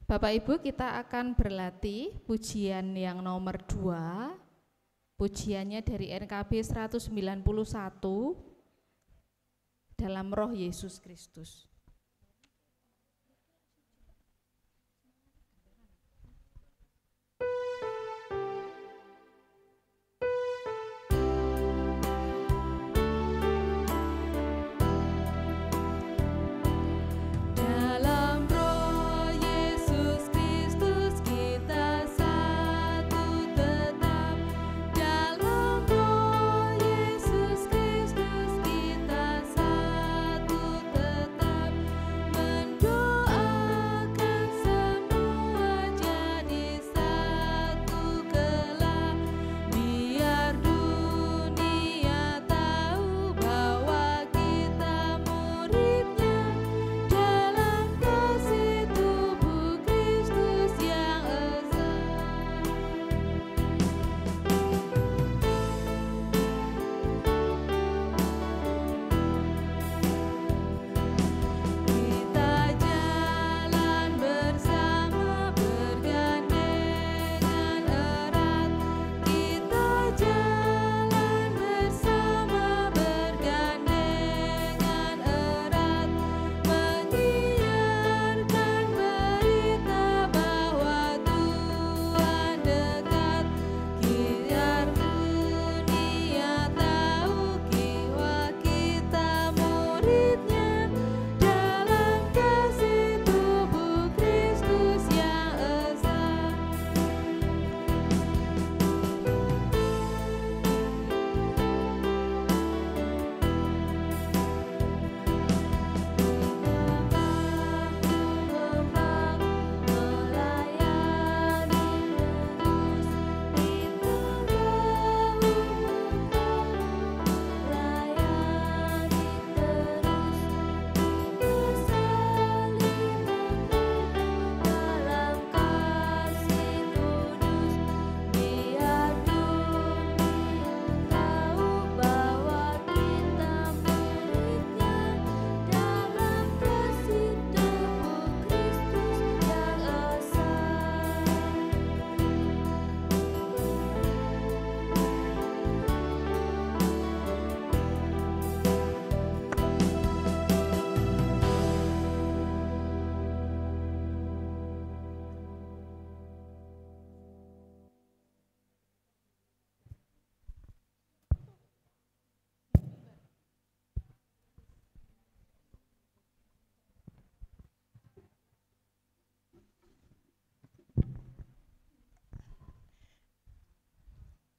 Bapak Ibu, kita akan berlatih pujian yang nomor 2. Pujiannya dari NKB 191 dalam Roh Yesus Kristus. Tetap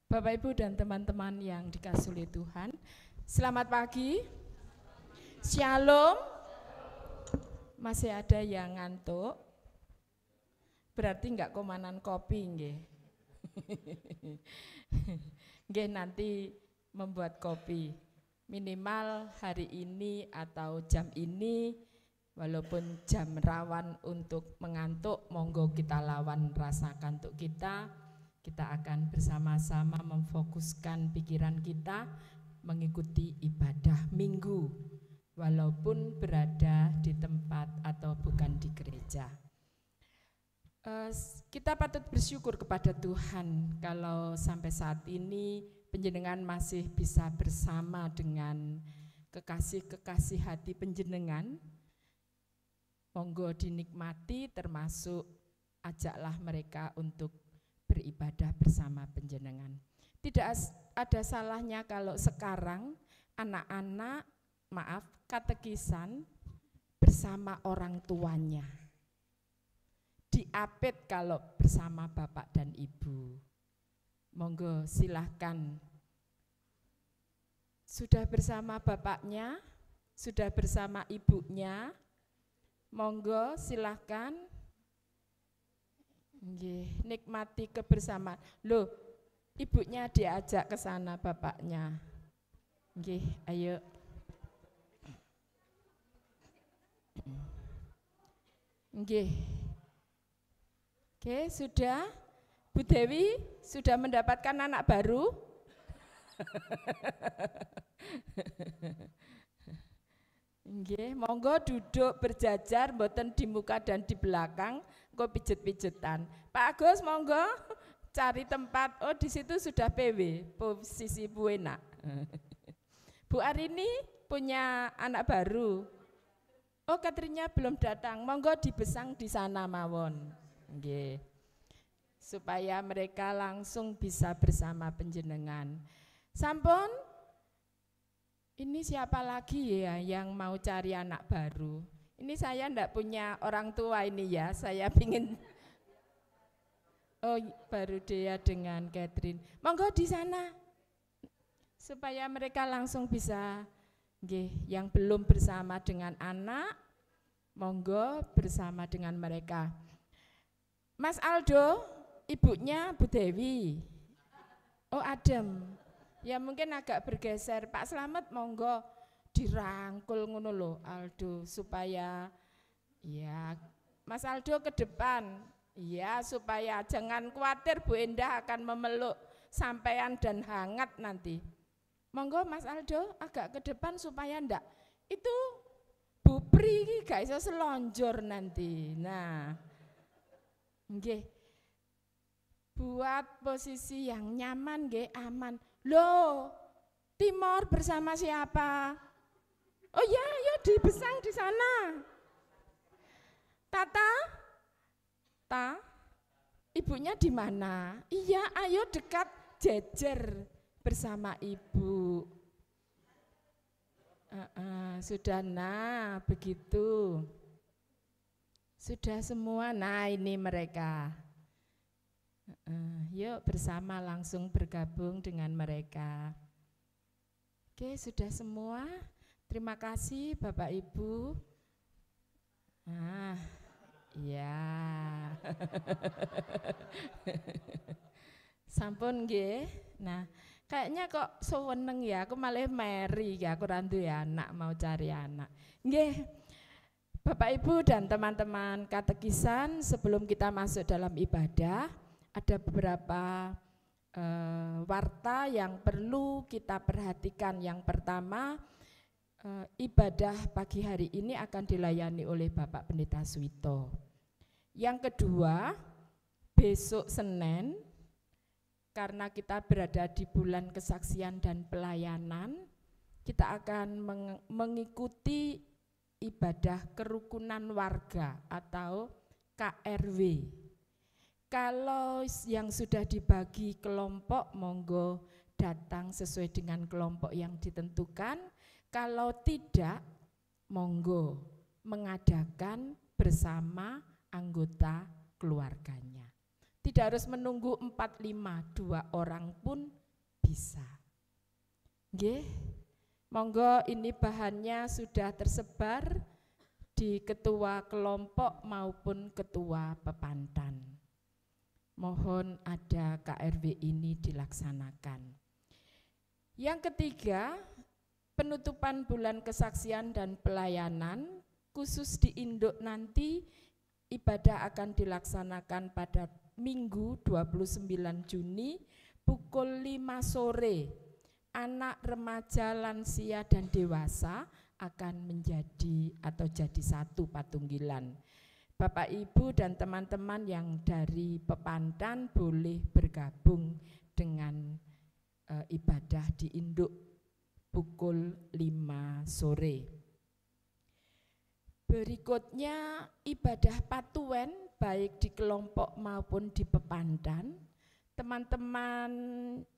Bapak Ibu dan teman-teman yang dikasihi oleh Tuhan, selamat pagi. Shalom. Masih ada yang ngantuk? Berarti enggak komanan kopi nggih. Nggih, nanti membuat kopi. Minimal hari ini atau jam ini, walaupun jam rawan untuk mengantuk, monggo kita lawan rasa kantuk kita. Kita akan bersama-sama memfokuskan pikiran kita mengikuti ibadah minggu, walaupun berada di tempat atau bukan di gereja. Kita patut bersyukur kepada Tuhan kalau sampai saat ini panjenengan masih bisa bersama dengan kekasih-kekasih hati panjenengan. Monggo dinikmati, termasuk ajaklah mereka untuk beribadah bersama panjenengan. Tidak ada salahnya kalau sekarang anak-anak, katekisan bersama orang tuanya. Diapit kalau bersama bapak dan ibu. Monggo silahkan. Sudah bersama bapaknya, sudah bersama ibunya, monggo silahkan. Nggih, nikmati kebersamaan. Loh, ibunya diajak ke sana bapaknya. Nggih, ayo. Nggih. Oke, sudah. Bu Dewi sudah mendapatkan anak baru? Nggih, monggo duduk berjajar, mboten di muka dan di belakang, kok pijet-pijetan. Pak Agus, monggo cari tempat. Oh, di situ sudah PW, posisi Bu enak. Bu Arini punya anak baru. Oh, Katrinya belum datang. Monggo dibesang di sana mawon. Nggih. Supaya mereka langsung bisa bersama panjenengan. Sampun, ini siapa lagi ya yang mau cari anak baru? Ini saya enggak punya orang tua ini ya, saya pingin. Oh, baru Dea dengan Catherine. Monggo di sana, supaya mereka langsung bisa, yang belum bersama dengan anak, monggo bersama dengan mereka. Mas Aldo, ibunya Bu Dewi. Oh, adem. Ya mungkin agak bergeser. Pak Slamet monggo dirangkul ngono lho Aldo supaya ya Mas Aldo ke depan. Ya supaya jangan khawatir Bu Endah akan memeluk sampean dan hangat nanti. Monggo Mas Aldo agak ke depan supaya ndak itu Bu Pri gak iso selonjor nanti. Nah, nggih. Buat posisi yang nyaman nggih, aman. Loh, Timor bersama siapa? Oh ya, ya dibesang di sana. Tata? Ibunya di mana? Iya, ayo dekat jejer bersama ibu. Sudah, nah begitu. Sudah semua, nah ini mereka. Yuk bersama langsung bergabung dengan mereka. Oke, sudah semua. Terima kasih Bapak Ibu. Ya. Sampun nggih. Nah, kayaknya kok seweneng ya, aku malah meri ya, aku randu ya anak, mau cari anak. Nggih. Bapak Ibu dan teman-teman katekisan, sebelum kita masuk dalam ibadah, ada beberapa warta yang perlu kita perhatikan. Yang pertama, ibadah pagi hari ini akan dilayani oleh Bapak Pendeta Suwito. Yang kedua, besok Senin, karena kita berada di bulan kesaksian dan pelayanan, kita akan mengikuti ibadah kerukunan warga atau KRW. Kalau yang sudah dibagi kelompok, monggo datang sesuai dengan kelompok yang ditentukan. Kalau tidak, monggo mengadakan bersama anggota keluarganya. Tidak harus menunggu 4, 5, 2 orang pun bisa. Nggih, monggo ini bahannya sudah tersebar di ketua kelompok maupun ketua pepantan. Mohon ada KRW ini dilaksanakan. Yang ketiga, penutupan bulan kesaksian dan pelayanan khusus di Induk nanti ibadah akan dilaksanakan pada Minggu 29 Juni pukul 5 sore. Anak, remaja, lansia, dan dewasa akan menjadi atau jadi satu patunggilan. Bapak, Ibu, dan teman-teman yang dari pepantan boleh bergabung dengan ibadah di Induk pukul 5 sore. Berikutnya ibadah patuwen baik di kelompok maupun di pepantan. Teman-teman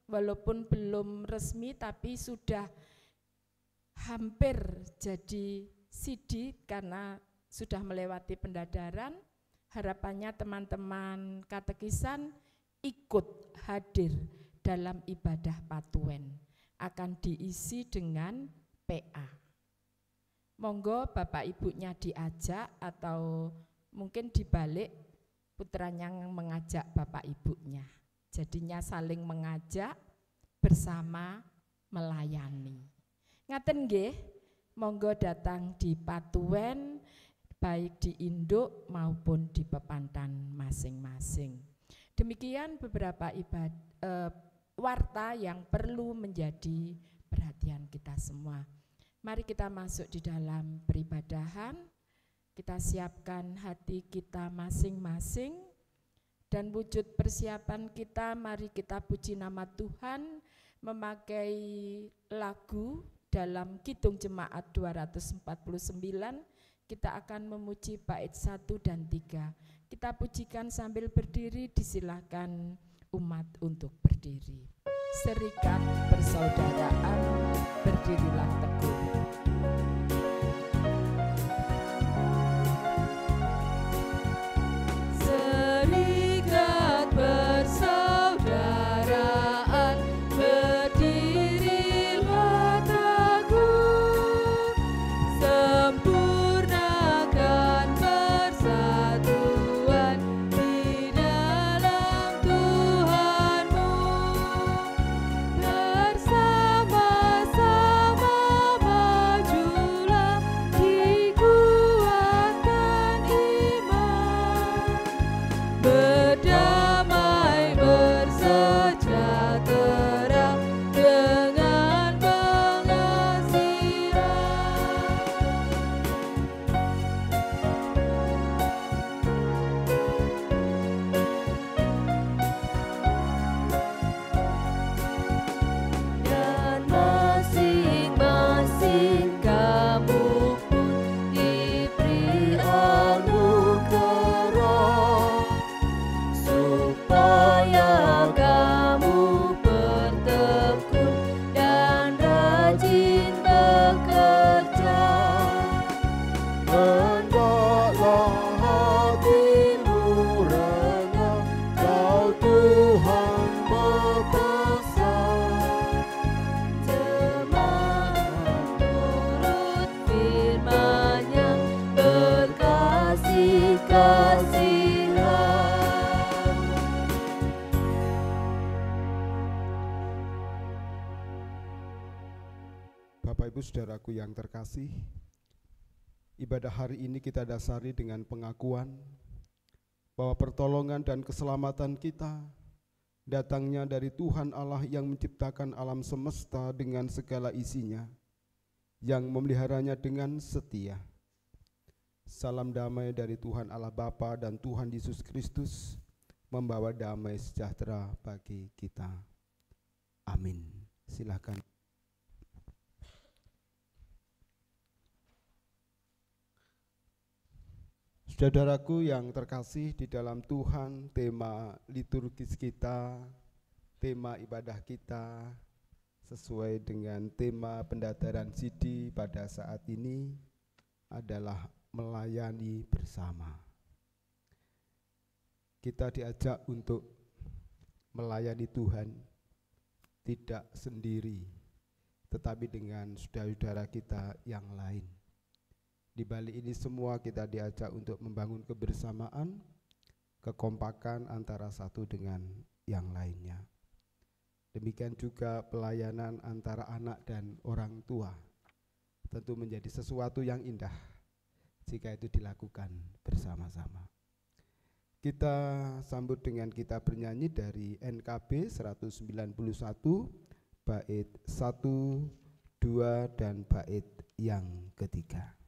walaupun belum resmi tapi sudah hampir jadi sidik karena sudah melewati pendadaran. Harapannya teman-teman katekisan ikut hadir dalam ibadah patuwen. Akan diisi dengan PA. Monggo Bapak Ibunya diajak atau mungkin dibalik putranya yang mengajak Bapak Ibunya. Jadinya saling mengajak bersama melayani. Ngaten nggih, monggo datang di patuwen baik di Induk maupun di pepantan masing-masing. Demikian beberapa warta yang perlu menjadi perhatian kita semua. Mari kita masuk di dalam peribadahan, kita siapkan hati kita masing-masing, dan wujud persiapan kita, mari kita puji nama Tuhan memakai lagu dalam Kidung Jemaat 249, kita akan memuji bait 1 dan 3. Kita pujikan sambil berdiri, disilahkan umat untuk berdiri. Serikat persaudaraan, berdirilah teguh. Serikat persaudaraan, berdirilah teguh. Sempurnakan persatuan di dalam Tuhanmu. Bersama-sama majulah, dikuatkan iman. Berdamai bersejahtera dengan pengasihan. Dan masing-masing kamu pun diberi anugerah, supaya kamu bertekun dan rajin bekerja. Hendaklah hatimu rengah, kau Tuhan berpesan. Jemaat nurut firman-Nya, berkasih-kasihan. Bapak Ibu Saudaraku yang terkasih, ibadah hari ini kita dasari dengan pengakuan bahwa pertolongan dan keselamatan kita datangnya dari Tuhan Allah yang menciptakan alam semesta dengan segala isinya, yang memeliharanya dengan setia. Salam damai dari Tuhan Allah Bapa dan Tuhan Yesus Kristus membawa damai sejahtera bagi kita. Amin. Silakan. Saudaraku yang terkasih di dalam Tuhan, tema liturgis kita, tema ibadah kita sesuai dengan tema pendadaran Sidi pada saat ini adalah melayani bersama. Kita diajak untuk melayani Tuhan, tidak sendiri, tetapi dengan saudara-saudara kita yang lain. Di balik ini semua kita diajak untuk membangun kebersamaan, kekompakan antara satu dengan yang lainnya. Demikian juga pelayanan antara anak dan orang tua tentu menjadi sesuatu yang indah jika itu dilakukan bersama-sama. Kita sambut dengan kita bernyanyi dari NKB 191 bait 1, 2 dan bait yang ketiga.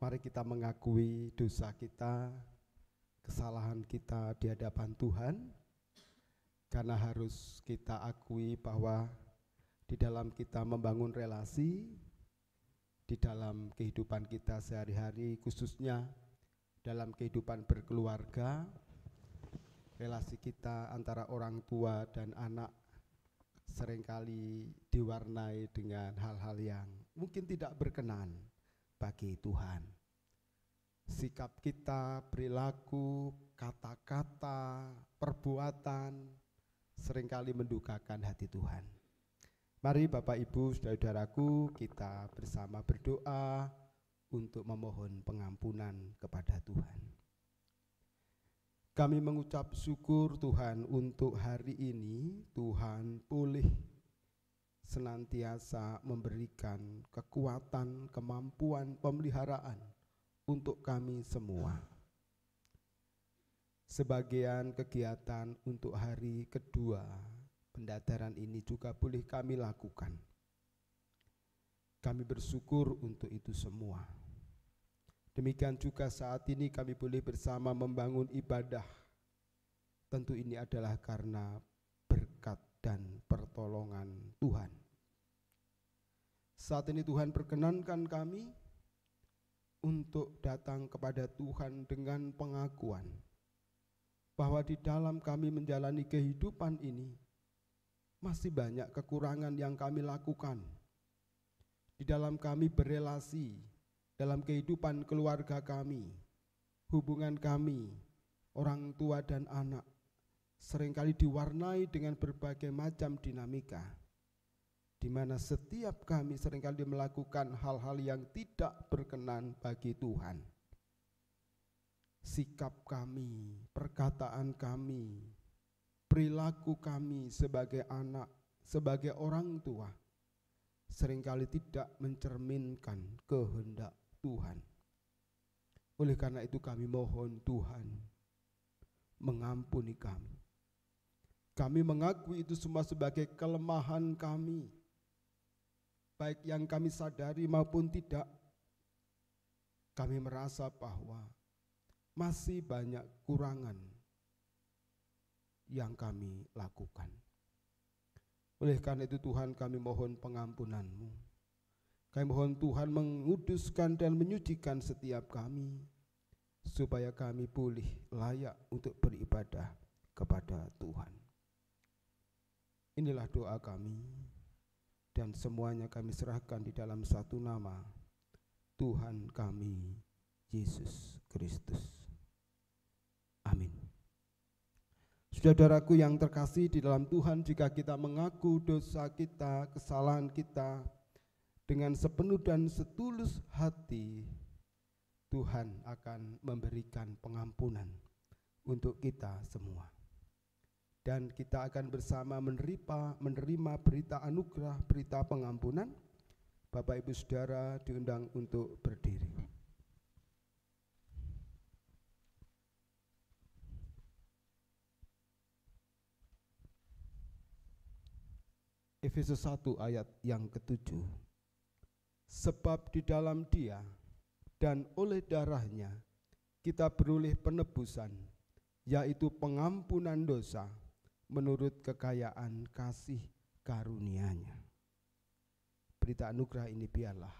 Mari kita mengakui dosa kita, kesalahan kita di hadapan Tuhan, karena harus kita akui bahwa di dalam kita membangun relasi, di dalam kehidupan kita sehari-hari, khususnya dalam kehidupan berkeluarga, relasi kita antara orang tua dan anak seringkali diwarnai dengan hal-hal yang mungkin tidak berkenan bagi Tuhan. Sikap kita, perilaku, kata-kata, perbuatan seringkali mendukakan hati Tuhan. Mari Bapak Ibu, saudara-saudaraku, kita bersama berdoa untuk memohon pengampunan kepada Tuhan. Kami mengucap syukur Tuhan untuk hari ini. Tuhan boleh senantiasa memberikan kekuatan, kemampuan, pemeliharaan untuk kami semua. Sebagian kegiatan untuk hari kedua pendadaran ini juga boleh kami lakukan. Kami bersyukur untuk itu semua. Demikian juga saat ini kami boleh bersama membangun ibadah. Tentu ini adalah karena berkat dan pertolongan Tuhan. Saat ini Tuhan perkenankan kami untuk datang kepada Tuhan dengan pengakuan bahwa di dalam kami menjalani kehidupan ini masih banyak kekurangan yang kami lakukan. Di dalam kami berelasi, dalam kehidupan keluarga kami, hubungan kami, orang tua dan anak, seringkali diwarnai dengan berbagai macam dinamika. di mana setiap kami seringkali melakukan hal-hal yang tidak berkenan bagi Tuhan. Sikap kami, perkataan kami, perilaku kami sebagai anak, sebagai orang tua, seringkali tidak mencerminkan kehendak Tuhan. Oleh karena itu kami mohon Tuhan mengampuni kami. Kami mengakui itu semua sebagai kelemahan kami, baik yang kami sadari maupun tidak. Kami merasa bahwa masih banyak kurangan yang kami lakukan. Oleh karena itu Tuhan, kami mohon pengampunan-Mu. Kami mohon Tuhan menguduskan dan menyucikan setiap kami, supaya kami pulih layak untuk beribadah kepada Tuhan. Inilah doa kami, dan semuanya kami serahkan di dalam satu nama, Tuhan kami, Yesus Kristus. Amin. Saudaraku yang terkasih di dalam Tuhan, jika kita mengaku dosa kita, kesalahan kita dengan sepenuh dan setulus hati, Tuhan akan memberikan pengampunan untuk kita semua. Dan kita akan bersama menerima berita anugerah, berita pengampunan. Bapak Ibu Saudara diundang untuk berdiri. Efesus 1 ayat yang ke-7. Sebab di dalam Dia dan oleh darahnya kita beroleh penebusan, yaitu pengampunan dosa menurut kekayaan kasih karunia-Nya. Berita anugerah ini biarlah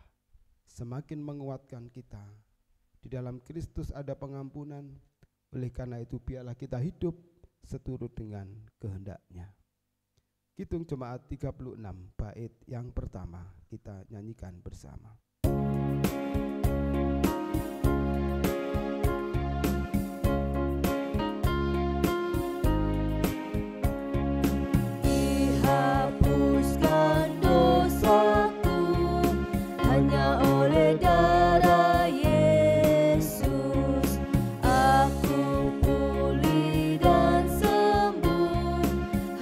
semakin menguatkan kita. Di dalam Kristus ada pengampunan, oleh karena itu biarlah kita hidup seturut dengan kehendak-Nya. Kidung Jemaat 36 bait yang pertama kita nyanyikan bersama. Dihapuskan dosaku hanya oleh darah Yesus. Aku pulih dan sembuh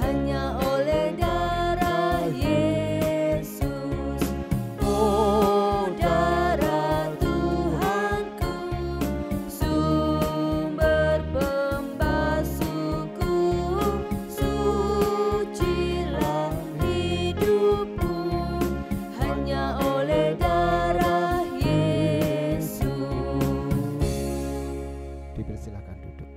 hanya oleh darah Yesus. Oh, darah Tuhanku, sumber pembasuhku, sucilah hidupku hanya oleh darah Yesus. Dipersilakan duduk.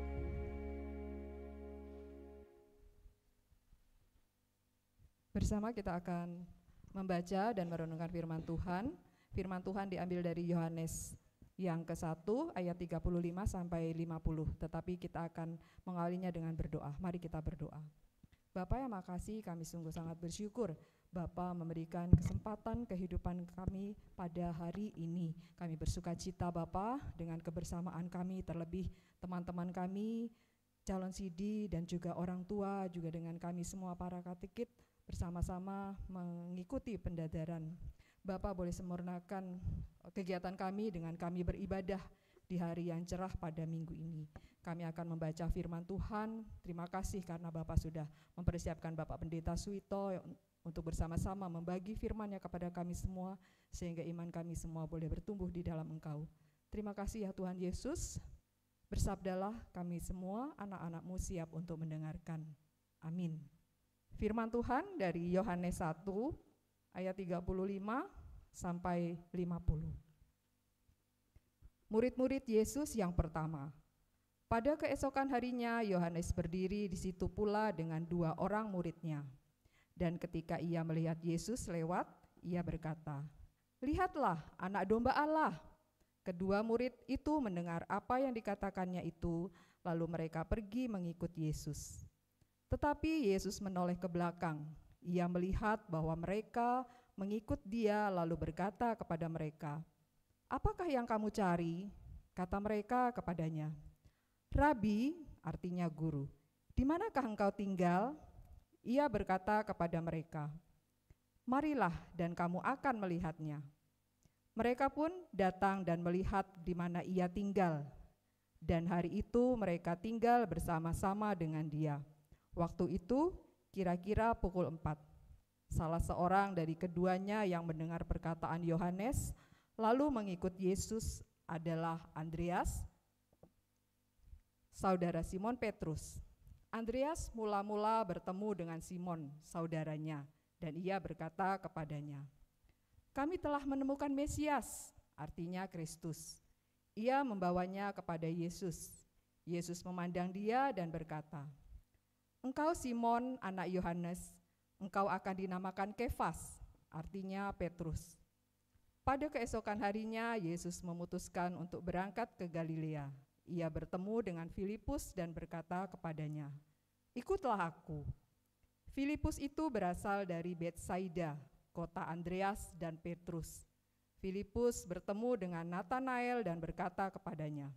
Bersama kita akan membaca dan merenungkan firman Tuhan. Firman Tuhan diambil dari Yohanes yang ke-1 ayat 35 sampai 50. Tetapi kita akan mengawalinya dengan berdoa. Mari kita berdoa. Bapa yang makasih, kami sungguh sangat bersyukur Bapa memberikan kesempatan kehidupan kami pada hari ini. Kami bersuka cita Bapa dengan kebersamaan kami, terlebih teman-teman kami, calon CD dan juga orang tua, juga dengan kami semua para katekit bersama-sama mengikuti pendadaran. Bapak boleh sempurnakan kegiatan kami dengan kami beribadah di hari yang cerah pada minggu ini. Kami akan membaca firman Tuhan. Terima kasih karena Bapak sudah mempersiapkan Bapak Pendeta Suito untuk bersama-sama membagi firman-Nya kepada kami semua, sehingga iman kami semua boleh bertumbuh di dalam Engkau. Terima kasih ya Tuhan Yesus. Bersabdalah, kami semua anak-anak-Mu siap untuk mendengarkan. Amin. Firman Tuhan dari Yohanes 1 ayat 35 sampai 50. Murid-murid Yesus yang pertama. Pada keesokan harinya Yohanes berdiri di situ pula dengan 2 orang muridnya. Dan ketika ia melihat Yesus lewat, ia berkata, "Lihatlah anak domba Allah." Kedua murid itu mendengar apa yang dikatakannya itu, lalu mereka pergi mengikut Yesus. Tetapi Yesus menoleh ke belakang. Ia melihat bahwa mereka mengikut Dia, lalu berkata kepada mereka, "Apakah yang kamu cari?" Kata mereka kepadanya, "Rabi," artinya guru, "di manakah engkau tinggal?" Ia berkata kepada mereka, marilah dan kamu akan melihatnya. Mereka pun datang dan melihat di mana ia tinggal. Dan hari itu mereka tinggal bersama-sama dengan dia. Waktu itu kira-kira pukul 4. Salah seorang dari keduanya yang mendengar perkataan Yohanes lalu mengikut Yesus adalah Andreas, saudara Simon Petrus. Andreas mula-mula bertemu dengan Simon, saudaranya, dan ia berkata kepadanya, "Kami telah menemukan Mesias," artinya Kristus. Ia membawanya kepada Yesus. Yesus memandang dia dan berkata, "Engkau Simon, anak Yohanes, engkau akan dinamakan Kefas," artinya Petrus. Pada keesokan harinya, Yesus memutuskan untuk berangkat ke Galilea. Ia bertemu dengan Filipus dan berkata kepadanya, "Ikutlah aku." Filipus itu berasal dari Betsaida, kota Andreas dan Petrus. Filipus bertemu dengan Natanael dan berkata kepadanya,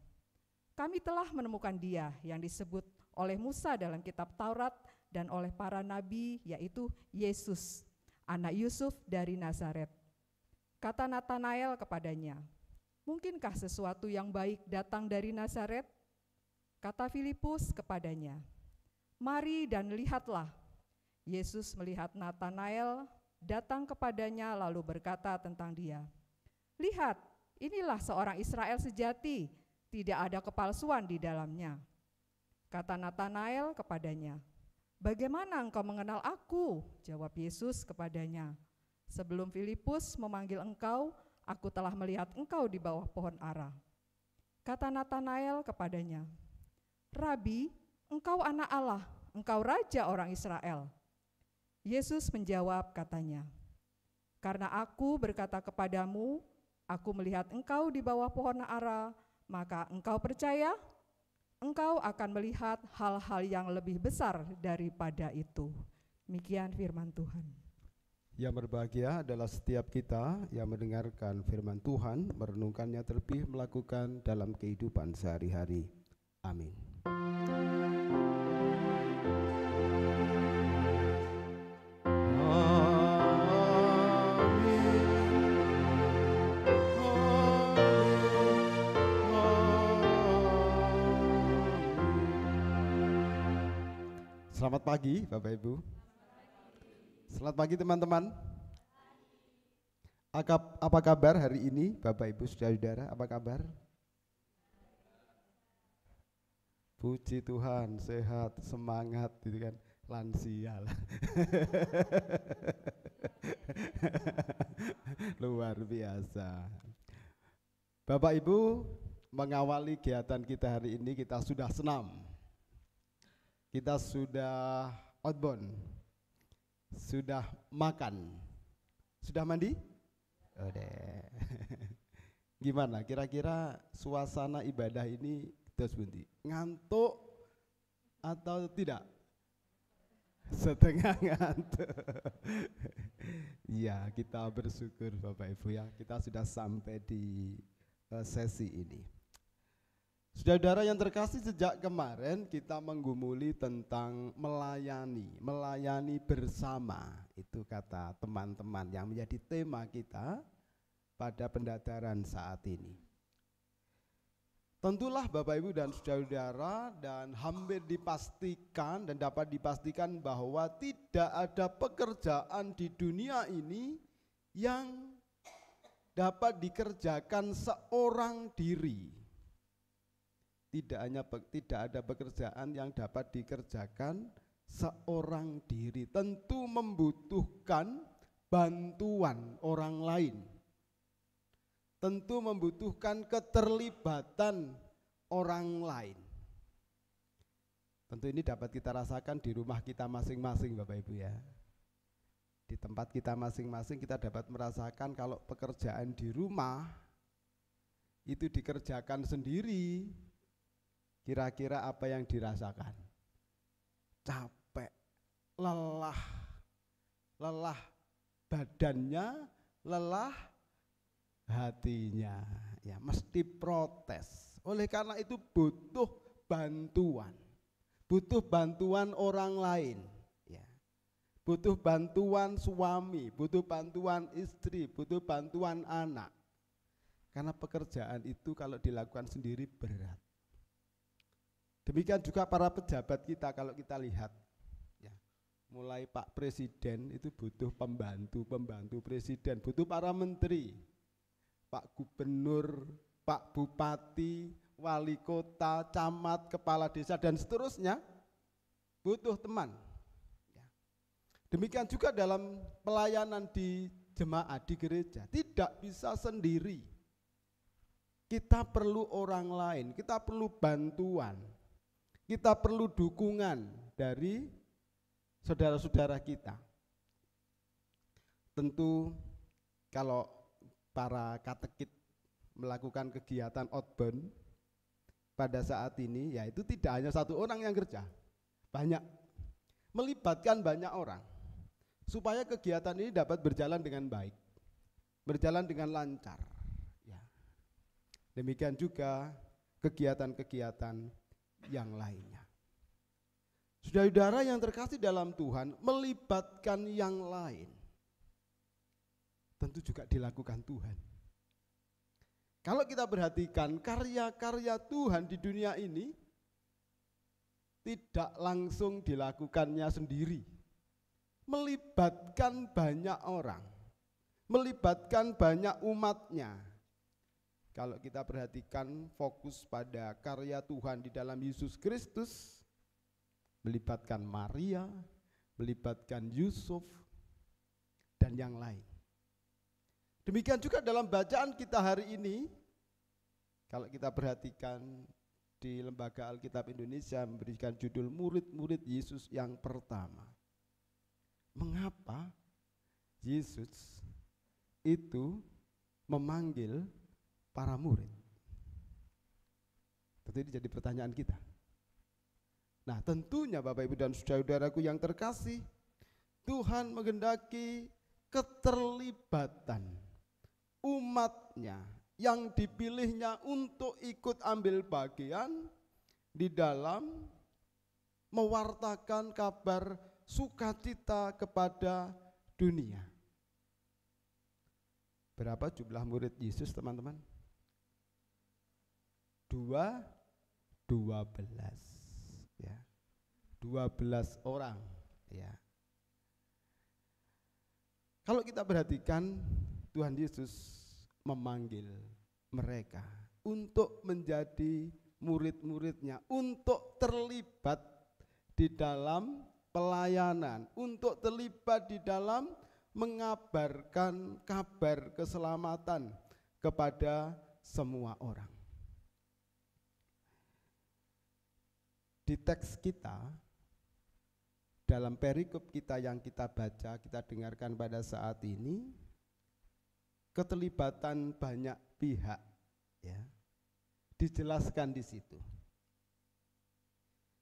"Kami telah menemukan dia yang disebut oleh Musa dalam kitab Taurat dan oleh para nabi, yaitu Yesus, anak Yusuf dari Nazaret." Kata Natanael kepadanya, "Mungkinkah sesuatu yang baik datang dari Nazaret?" Kata Filipus kepadanya, "Mari dan lihatlah." Yesus melihat Natanael datang kepadanya lalu berkata tentang dia, "Lihat, inilah seorang Israel sejati, tidak ada kepalsuan di dalamnya." Kata Natanael kepadanya, "Bagaimana engkau mengenal aku?" Jawab Yesus kepadanya, "Sebelum Filipus memanggil engkau, aku telah melihat engkau di bawah pohon ara." Kata Natanael kepadanya, "Rabi, engkau anak Allah, engkau raja orang Israel." Yesus menjawab katanya, "Karena aku berkata kepadamu, aku melihat engkau di bawah pohon ara, maka engkau percaya? Engkau akan melihat hal-hal yang lebih besar daripada itu." Demikian firman Tuhan. Yang berbahagia adalah setiap kita yang mendengarkan firman Tuhan, merenungkannya terlebih melakukan dalam kehidupan sehari-hari. Amin. Selamat pagi Bapak Ibu. Selamat pagi teman-teman. Apa kabar hari ini Bapak Ibu saudara-saudara, apa kabar? Puji Tuhan, sehat, semangat gitu kan, lansia lah. Luar biasa. Bapak Ibu, mengawali kegiatan kita hari ini kita sudah senam. Kita sudah outbound, sudah makan, sudah mandi? Udah. Gimana kira-kira suasana ibadah ini terus bunyi? Ngantuk atau tidak? Setengah ngantuk. Ya, kita bersyukur Bapak Ibu ya, kita sudah sampai di sesi ini. Saudara-saudara yang terkasih, sejak kemarin kita menggumuli tentang melayani bersama. Itu kata teman-teman yang menjadi tema kita pada pendadaran saat ini. Tentulah Bapak Ibu dan saudara-saudara, dan hampir dipastikan dan dapat dipastikan bahwa tidak ada pekerjaan di dunia ini yang dapat dikerjakan seorang diri. Tidak ada pekerjaan yang dapat dikerjakan seorang diri. Tentu membutuhkan bantuan orang lain. Tentu membutuhkan keterlibatan orang lain. Tentu ini dapat kita rasakan di rumah kita masing-masing Bapak Ibu ya. Di tempat kita masing-masing kita dapat merasakan kalau pekerjaan di rumah itu dikerjakan sendiri. Kira-kira apa yang dirasakan? Capek, lelah badannya, lelah hatinya, ya mesti protes. Oleh karena itu butuh bantuan orang lain. Ya. butuh bantuan suami, butuh bantuan istri, butuh bantuan anak. Karena pekerjaan itu kalau dilakukan sendiri berat. Demikian juga para pejabat kita kalau kita lihat, ya, mulai Pak Presiden itu butuh pembantu Presiden, butuh para menteri, Pak Gubernur, Pak Bupati, Wali Kota, Camat, Kepala Desa, dan seterusnya, butuh teman. Ya. Demikian juga dalam pelayanan di jemaat, di gereja, tidak bisa sendiri. Kita perlu orang lain, kita perlu bantuan, kita perlu dukungan dari saudara-saudara kita. Tentu kalau para katekit melakukan kegiatan outbound pada saat ini, ya itu tidak hanya satu orang yang kerja, banyak, melibatkan banyak orang supaya kegiatan ini dapat berjalan dengan baik, berjalan dengan lancar. Ya. Demikian juga kegiatan-kegiatan yang lainnya. Saudara-saudara yang terkasih dalam Tuhan, melibatkan yang lain tentu juga dilakukan Tuhan. Kalau kita perhatikan karya-karya Tuhan di dunia ini tidak langsung dilakukannya sendiri, melibatkan banyak orang, melibatkan banyak umatnya. Kalau kita perhatikan fokus pada karya Tuhan di dalam Yesus Kristus, melibatkan Maria, melibatkan Yusuf, dan yang lain. Demikian juga dalam bacaan kita hari ini, kalau kita perhatikan di Lembaga Alkitab Indonesia memberikan judul murid-murid Yesus yang pertama. Mengapa Yesus itu memanggil para murid? Tentu ini jadi pertanyaan kita. Nah, tentunya Bapak Ibu dan saudara-saudaraku yang terkasih, Tuhan menghendaki keterlibatan umatnya yang dipilihnya untuk ikut ambil bagian di dalam mewartakan kabar sukacita kepada dunia. Berapa jumlah murid Yesus, teman-teman? 12 ya. 12 orang, ya. Kalau kita perhatikan, Tuhan Yesus memanggil mereka untuk menjadi murid-muridnya, untuk terlibat di dalam pelayanan, untuk terlibat di dalam mengabarkan kabar keselamatan kepada semua orang. Di teks kita, dalam perikop kita yang kita baca, kita dengarkan pada saat ini, keterlibatan banyak pihak, ya, dijelaskan di situ.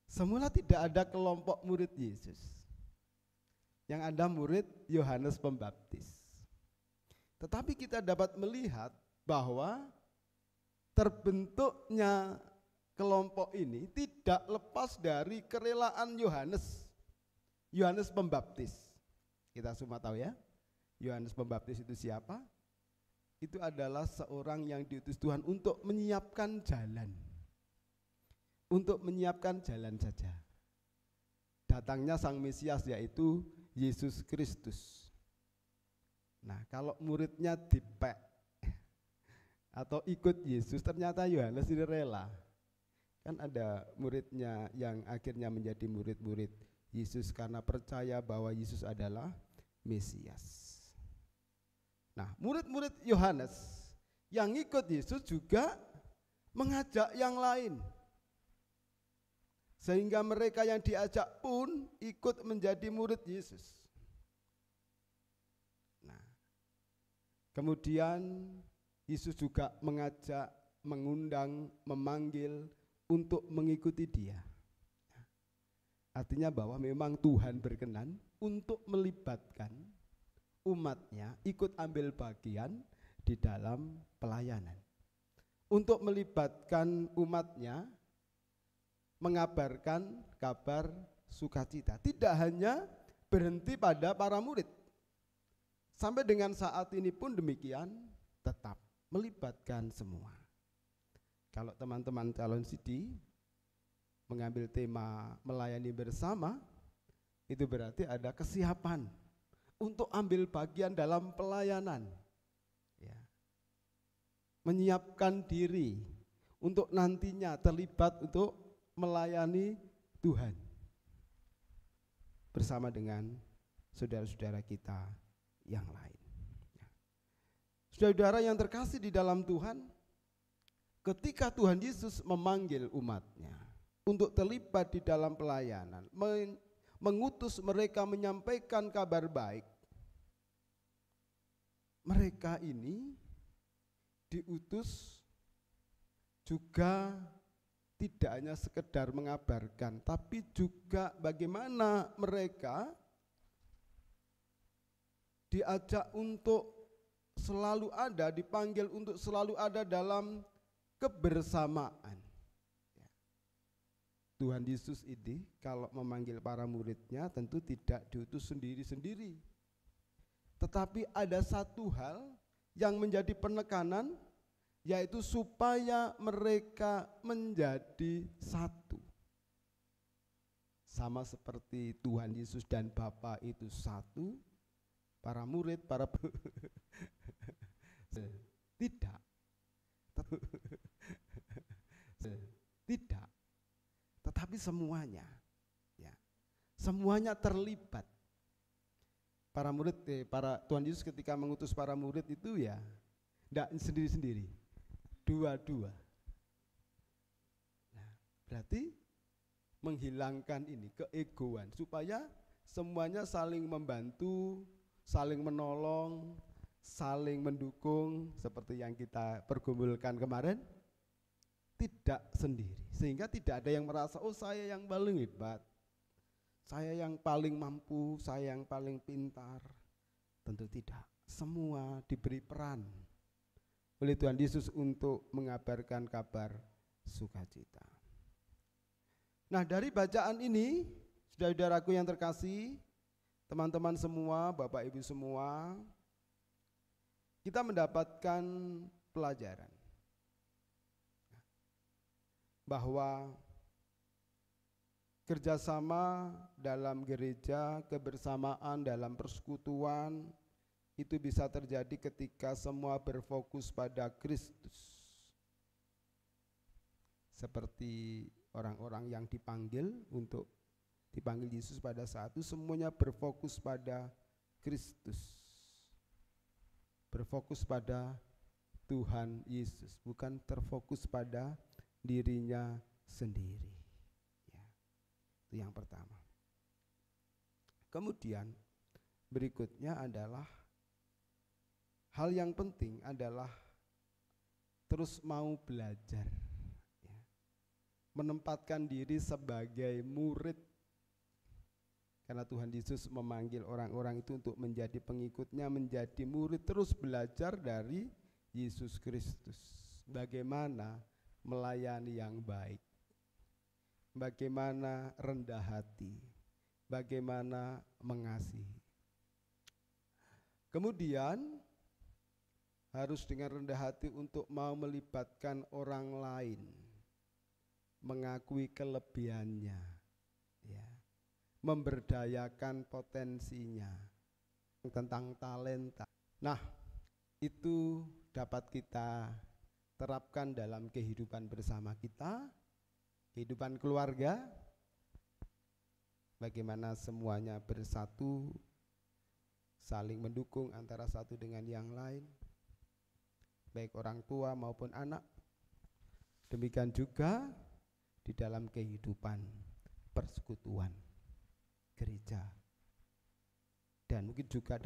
Semula tidak ada kelompok murid Yesus, yang ada murid Yohanes Pembaptis. Tetapi kita dapat melihat bahwa terbentuknya kelompok ini tidak lepas dari kerelaan Yohanes Pembaptis. Kita semua tahu, ya, Yohanes Pembaptis itu siapa? Itu adalah seorang yang diutus Tuhan untuk menyiapkan jalan. Untuk menyiapkan jalan saja. Datangnya Sang Mesias, yaitu Yesus Kristus. Nah, kalau muridnya dipek atau ikut Yesus, ternyata Yohanes ini rela. Kan ada muridnya yang akhirnya menjadi murid-murid Yesus karena percaya bahwa Yesus adalah Mesias. Nah, murid-murid Yohanes yang ikut Yesus juga mengajak yang lain. Sehingga mereka yang diajak pun ikut menjadi murid Yesus. Nah, kemudian Yesus juga mengajak, mengundang, memanggil untuk mengikuti Dia. Artinya bahwa memang Tuhan berkenan untuk melibatkan umatnya ikut ambil bagian di dalam pelayanan. Untuk melibatkan umatnya mengabarkan kabar sukacita. Tidak hanya berhenti pada para murid. Sampai dengan saat ini pun demikian, tetap melibatkan semua. Kalau teman-teman calon CD mengambil tema melayani bersama, itu berarti ada kesiapan untuk ambil bagian dalam pelayanan, ya. Menyiapkan diri untuk nantinya terlibat untuk melayani Tuhan bersama dengan saudara-saudara kita yang lain. Saudara-saudara yang terkasih di dalam Tuhan, ketika Tuhan Yesus memanggil umatnya untuk terlibat di dalam pelayanan, mengutus mereka menyampaikan kabar baik, mereka ini diutus juga tidak hanya sekedar mengabarkan, tapi juga bagaimana mereka diajak untuk selalu ada, dipanggil untuk selalu ada dalam kebersamaan. Tuhan Yesus ini kalau memanggil para muridnya tentu tidak diutus sendiri-sendiri. Tetapi ada satu hal yang menjadi penekanan, yaitu supaya mereka menjadi satu. Sama seperti Tuhan Yesus dan Bapa itu satu, para murid, tidak. Tidak. Tetapi semuanya, ya, semuanya terlibat. Para murid, Tuhan Yesus ketika mengutus para murid itu ya, tidak sendiri-sendiri, dua-dua. Nah, berarti menghilangkan ini keegoan supaya semuanya saling membantu, saling menolong, saling mendukung seperti yang kita pergumulkan kemarin. Tidak sendiri, sehingga tidak ada yang merasa, oh saya yang paling hebat, saya yang paling mampu, saya yang paling pintar. Tentu tidak, semua diberi peran oleh Tuhan Yesus untuk mengabarkan kabar sukacita. Nah, dari bacaan ini, saudara-saudaraku yang terkasih, teman-teman semua, Bapak Ibu semua, kita mendapatkan pelajaran bahwa kerjasama dalam gereja, kebersamaan dalam persekutuan itu bisa terjadi ketika semua berfokus pada Kristus. Seperti orang-orang yang dipanggil Yesus pada saat itu, semuanya berfokus pada Kristus. Berfokus pada Tuhan Yesus, bukan terfokus pada dirinya sendiri, ya. Itu yang pertama. Kemudian berikutnya adalah hal yang penting adalah terus mau belajar, ya. Menempatkan diri sebagai murid, karena Tuhan Yesus memanggil orang-orang itu untuk menjadi pengikutnya, menjadi murid, terus belajar dari Yesus Kristus. Bagaimana melayani yang baik, bagaimana rendah hati, bagaimana mengasihi. Kemudian harus dengan rendah hati untuk mau melibatkan orang lain, mengakui kelebihannya, ya, memberdayakan potensinya, tentang talenta. Nah, itu dapat kita terapkan dalam kehidupan bersama kita, kehidupan keluarga, bagaimana semuanya bersatu, saling mendukung antara satu dengan yang lain, baik orang tua maupun anak. Demikian juga di dalam kehidupan persekutuan gereja, dan mungkin juga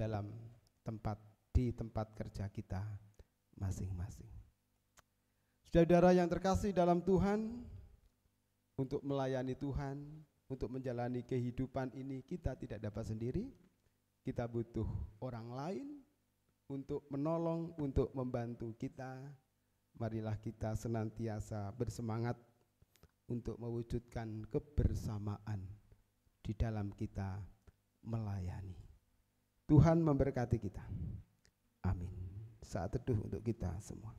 di tempat kerja kita masing-masing. Saudara yang terkasih dalam Tuhan, untuk melayani Tuhan, untuk menjalani kehidupan ini kita tidak dapat sendiri. Kita butuh orang lain untuk menolong, untuk membantu kita. Marilah kita senantiasa bersemangat untuk mewujudkan kebersamaan di dalam kita melayani. Tuhan memberkati kita. Amin. Saat teduh untuk kita semua.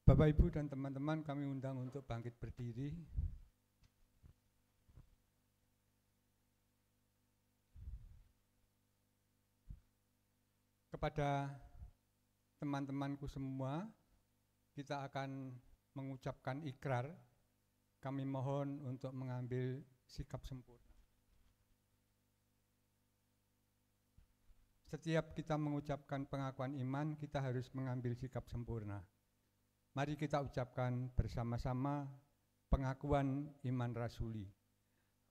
Bapak, Ibu, dan teman-teman, kami undang untuk bangkit berdiri. Kepada teman-temanku semua, kita akan mengucapkan ikrar. Kami mohon untuk mengambil sikap sempurna. Setiap kita mengucapkan pengakuan iman, kita harus mengambil sikap sempurna. Mari kita ucapkan bersama-sama pengakuan iman rasuli.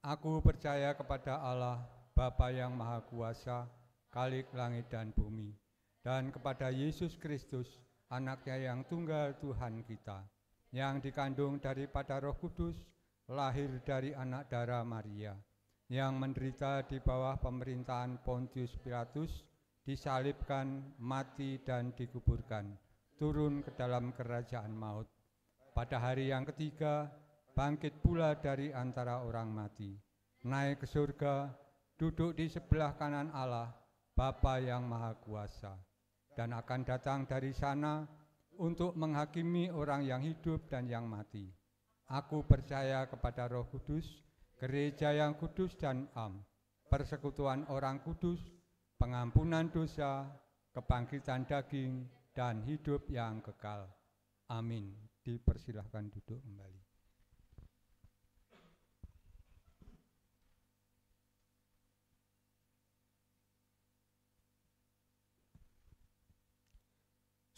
Aku percaya kepada Allah, Bapa yang Maha Kuasa, Khalik langit dan bumi, dan kepada Yesus Kristus, Anaknya yang tunggal Tuhan kita, yang dikandung daripada Roh Kudus, lahir dari anak darah Maria, yang menderita di bawah pemerintahan Pontius Pilatus, disalibkan, mati dan dikuburkan, turun ke dalam kerajaan maut. Pada hari yang ketiga, bangkit pula dari antara orang mati, naik ke surga, duduk di sebelah kanan Allah, Bapa yang Maha Kuasa, dan akan datang dari sana untuk menghakimi orang yang hidup dan yang mati. Aku percaya kepada Roh Kudus, gereja yang kudus dan am, persekutuan orang kudus, pengampunan dosa, kebangkitan daging, dan hidup yang kekal. Amin. Dipersilahkan duduk kembali.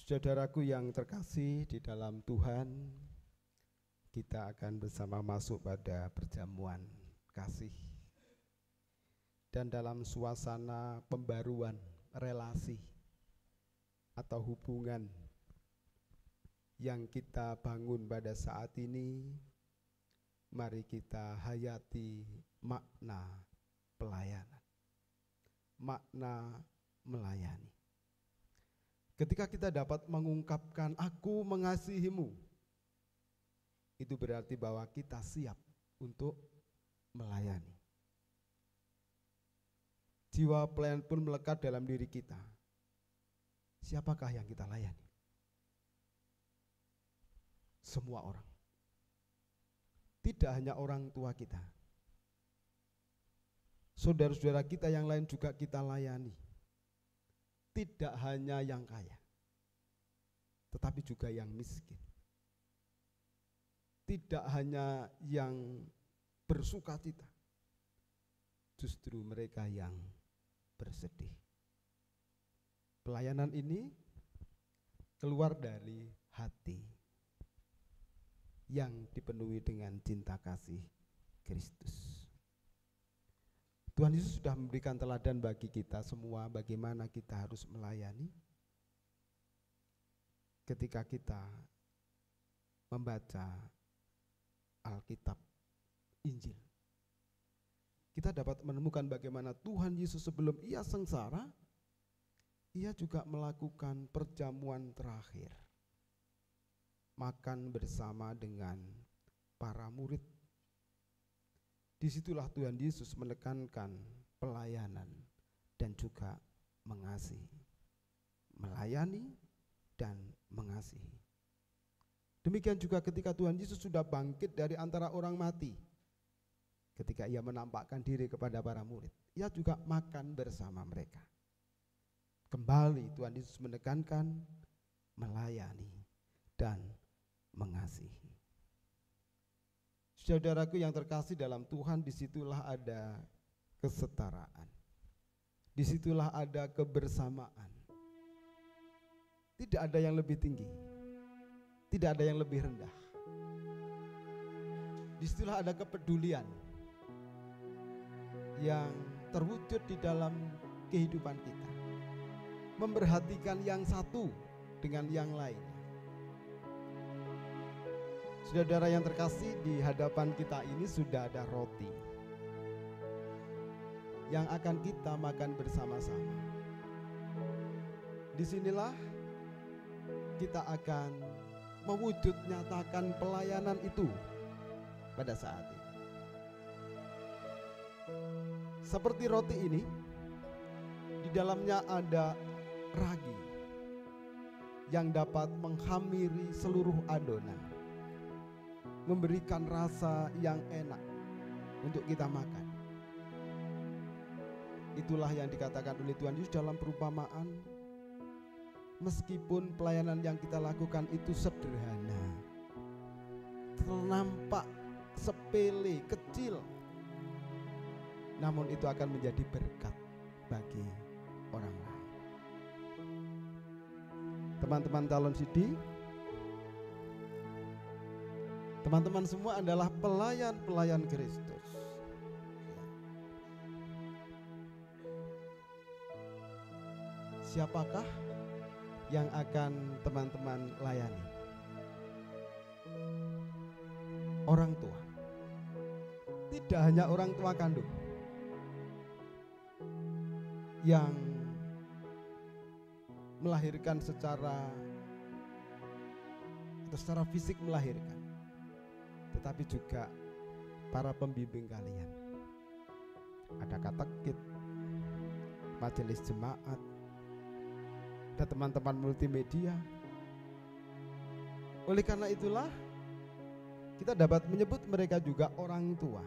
Saudaraku yang terkasih di dalam Tuhan, kita akan bersama masuk pada perjamuan kasih. Dan dalam suasana pembaruan relasi atau hubungan yang kita bangun pada saat ini, mari kita hayati makna pelayanan, makna melayani. Ketika kita dapat mengungkapkan aku mengasihimu, itu berarti bahwa kita siap untuk melayani. Jiwa pelayan pun melekat dalam diri kita. Siapakah yang kita layani? Semua orang. Tidak hanya orang tua kita. Saudara-saudara kita yang lain juga kita layani. Tidak hanya yang kaya, tetapi juga yang miskin. Tidak hanya yang bersukacita, justru mereka yang bersedih. Pelayanan ini keluar dari hati yang dipenuhi dengan cinta kasih Kristus. Tuhan Yesus sudah memberikan teladan bagi kita semua bagaimana kita harus melayani. Ketika kita membaca Alkitab, Injil, kita dapat menemukan bagaimana Tuhan Yesus sebelum ia sengsara, ia juga melakukan perjamuan terakhir, makan bersama dengan para murid. Disitulah Tuhan Yesus menekankan pelayanan dan juga mengasihi. Melayani dan mengasihi. Demikian juga ketika Tuhan Yesus sudah bangkit dari antara orang mati, ketika ia menampakkan diri kepada para murid, ia juga makan bersama mereka. Kembali Tuhan Yesus menekankan melayani dan mengasihi. Saudaraku yang terkasih dalam Tuhan, disitulah ada kesetaraan, disitulah ada kebersamaan. Tidak ada yang lebih tinggi, tidak ada yang lebih rendah. Disitulah ada kepedulian yang terwujud di dalam kehidupan kita, memperhatikan yang satu dengan yang lain. Saudara yang terkasih, di hadapan kita ini sudah ada roti yang akan kita makan bersama-sama. Disinilah kita akan mewujud nyatakan pelayanan itu pada saat ini. Seperti roti ini, di dalamnya ada ragi yang dapat menghamiri seluruh adonan, memberikan rasa yang enak untuk kita makan. Itulah yang dikatakan oleh Tuhan Yesus dalam perumpamaan. Meskipun pelayanan yang kita lakukan itu sederhana, nampak sepele, kecil, namun itu akan menjadi berkat bagi orang lain. Teman-teman calon CD, teman-teman semua adalah pelayan-pelayan Kristus. Siapakah yang akan teman-teman layani? Orang tua. Tidak hanya orang tua kandung yang melahirkan secara fisik melahirkan, tetapi juga para pembimbing kalian. Ada katekit, majelis jemaat, ada teman-teman multimedia. Oleh karena itulah kita dapat menyebut mereka juga orang tua,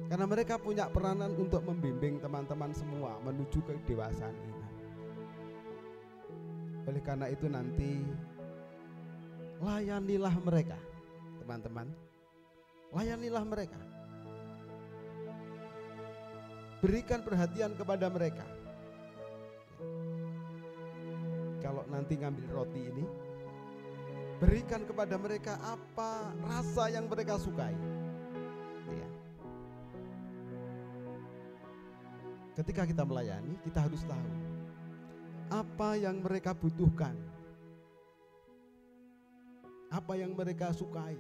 karena mereka punya peranan untuk membimbing teman-teman semua menuju ke kedewasaan iman. Oleh karena itu nanti layanilah mereka, teman-teman. Layanilah mereka. Berikan perhatian kepada mereka. Kalau nanti ngambil roti ini, berikan kepada mereka apa rasa yang mereka sukai. Ya. Ketika kita melayani, kita harus tahu apa yang mereka butuhkan, apa yang mereka sukai.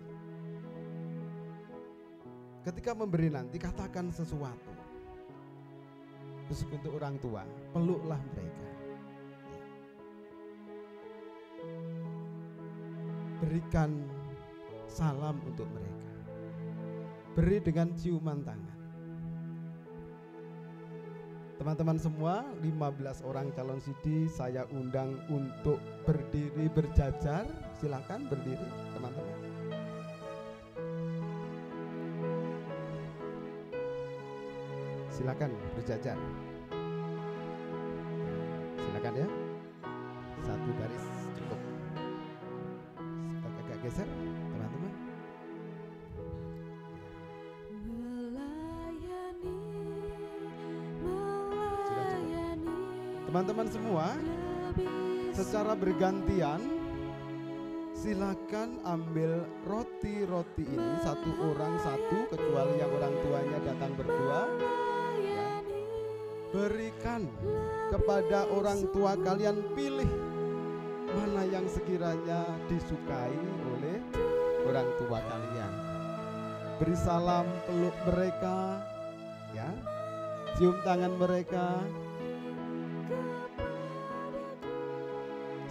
Ketika memberi nanti, katakan sesuatu. Khusus untuk orang tua, peluklah mereka. Berikan salam untuk mereka. Beri dengan ciuman tangan. Teman-teman semua, 15 orang calon CD saya undang untuk berdiri berjajar. Silakan berdiri, teman-teman. Silakan berjajar. Silakan ya. Satu baris cukup. Agak geser, teman-teman. Teman-teman semua, secara bergantian silakan ambil roti-roti ini, satu orang satu, kecuali yang orang tuanya datang berdua. Ya. Berikan kepada orang tua kalian, pilih mana yang sekiranya disukai oleh orang tua kalian. Beri salam, peluk mereka, ya, cium tangan mereka.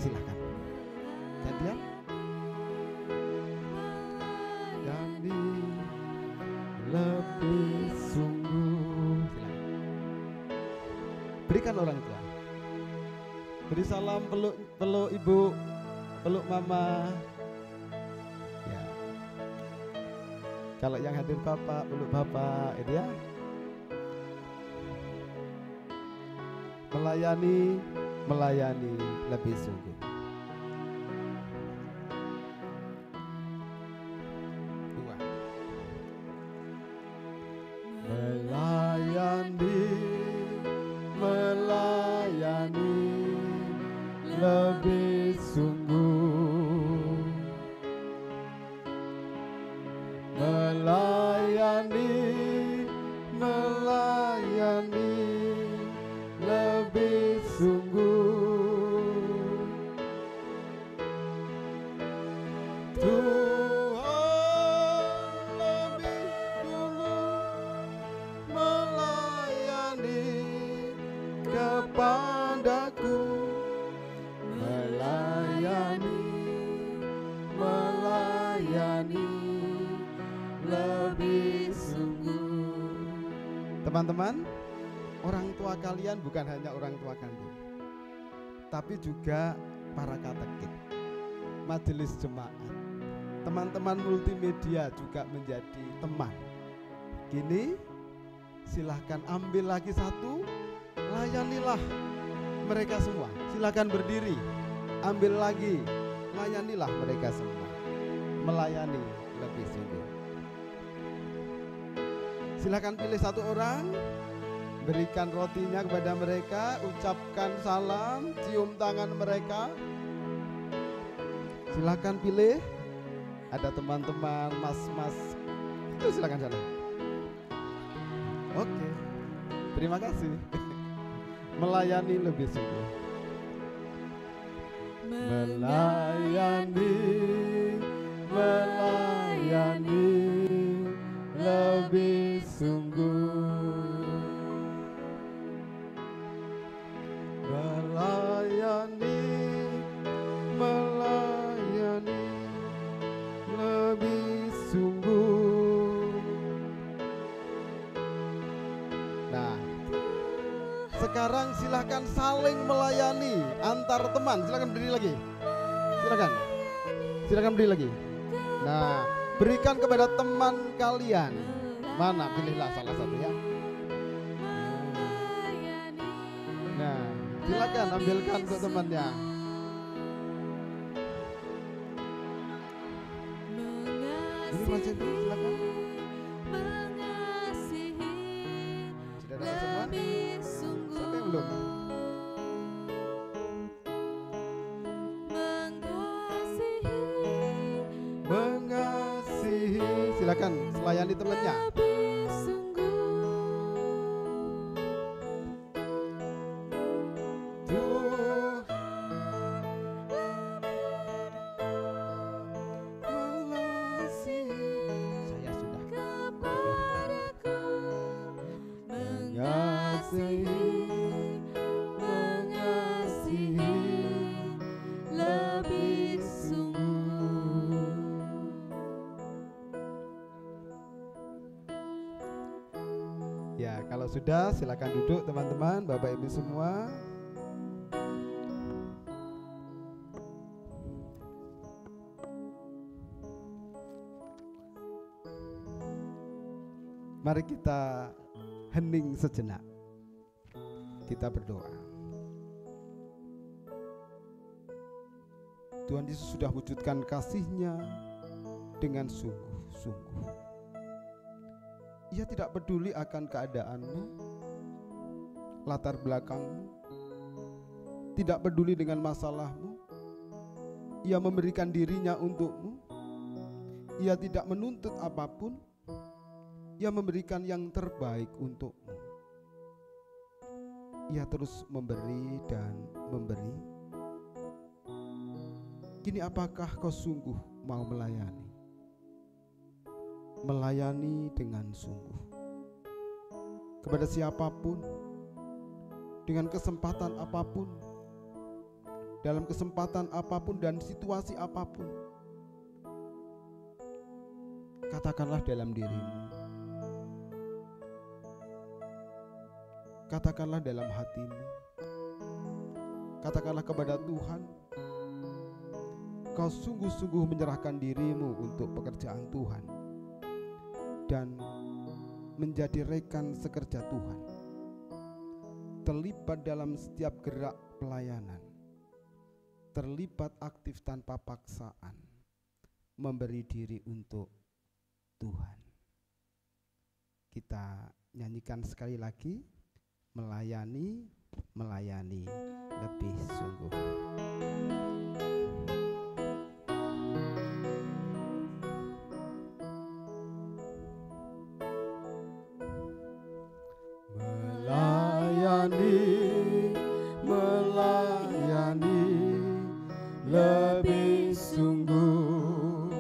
Silakan. Gantian. Yani lebih sungguh. Silakan. Berikan orang tua. Beri salam, peluk ibu, peluk mama. Ya. Kalau yang hadir bapak, peluk bapak, itu ya. Melayani lebih sungguh. Dua. Melayani lebih sungguh. Melayani lebih sungguh. Tuhan lebih dulu melayani kepadaku. Melayani lebih sungguh. Teman-teman, orang tua kalian bukan hanya orang tua kandung, tapi juga para katekit, majelis jemaat, teman-teman multimedia juga menjadi teman. Gini, silahkan ambil lagi satu, layanilah mereka semua. Silahkan berdiri, ambil lagi, layanilah mereka semua. Melayani lebih sungguh. Silahkan pilih satu orang, berikan rotinya kepada mereka, ucapkan salam, cium tangan mereka. Silahkan pilih. Ada teman-teman, mas-mas, itu silahkan sana. Oke, terima kasih. Melayani lebih sungguh. Melayani lebih sungguh. Melayani lebih sungguh. Nah, sekarang silahkan saling melayani antar teman. Silahkan berdiri lagi. Silakan berdiri lagi. Nah, berikan kepada teman kalian. Mana, pilihlah salah satu ya. Nah, silakan ambilkan untuk temannya. Ini masih silakan. Sudah dapat semua? Sampai belum? Silakan selayani temannya. Saya sudah mengasihi lebih sungguh. Ya, kalau sudah silakan duduk teman-teman, Bapak Ibu semua. Mari kita hening sejenak. Kita berdoa. Tuhan Yesus sudah wujudkan kasih-Nya dengan sungguh-sungguh. Ia tidak peduli akan keadaanmu, latar belakangmu, tidak peduli dengan masalahmu. Ia memberikan dirinya untukmu. Ia tidak menuntut apapun. Ia memberikan yang terbaik untukmu. Ia terus memberi dan memberi. Kini apakah kau sungguh mau melayani? Melayani dengan sungguh kepada siapapun, dengan kesempatan apapun, dalam kesempatan apapun dan situasi apapun. Katakanlah dalam dirimu, katakanlah dalam hatimu, Katakanlah kepada Tuhan, kau sungguh-sungguh menyerahkan dirimu untuk pekerjaan Tuhan dan menjadi rekan sekerja Tuhan, terlibat dalam setiap gerak pelayanan, terlibat aktif tanpa paksaan, memberi diri untuk Tuhan. Kita nyanyikan sekali lagi, melayani, melayani lebih sungguh. Melayani, melayani lebih sungguh.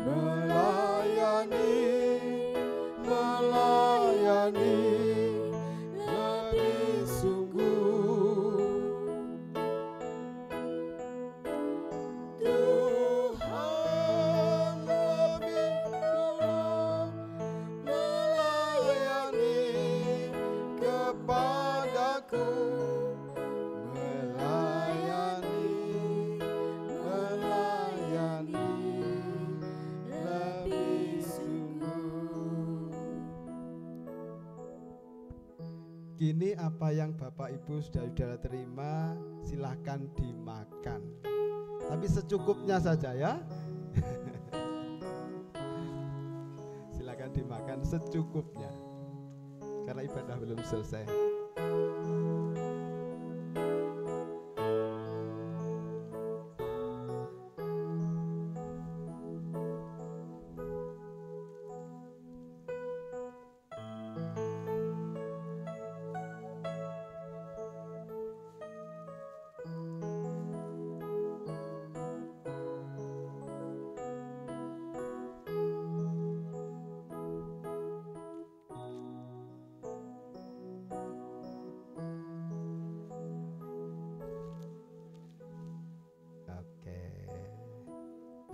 Melayani, melayani lebih sungguh. Tuhan lebih sungguh melayani kepadaku. Melayani, melayani lebih sungguh. Kini apa yang Bapak Ibu saudara-saudara terima silahkan dimakan, tapi secukupnya saja ya. Silakan dimakan secukupnya karena ibadah belum selesai.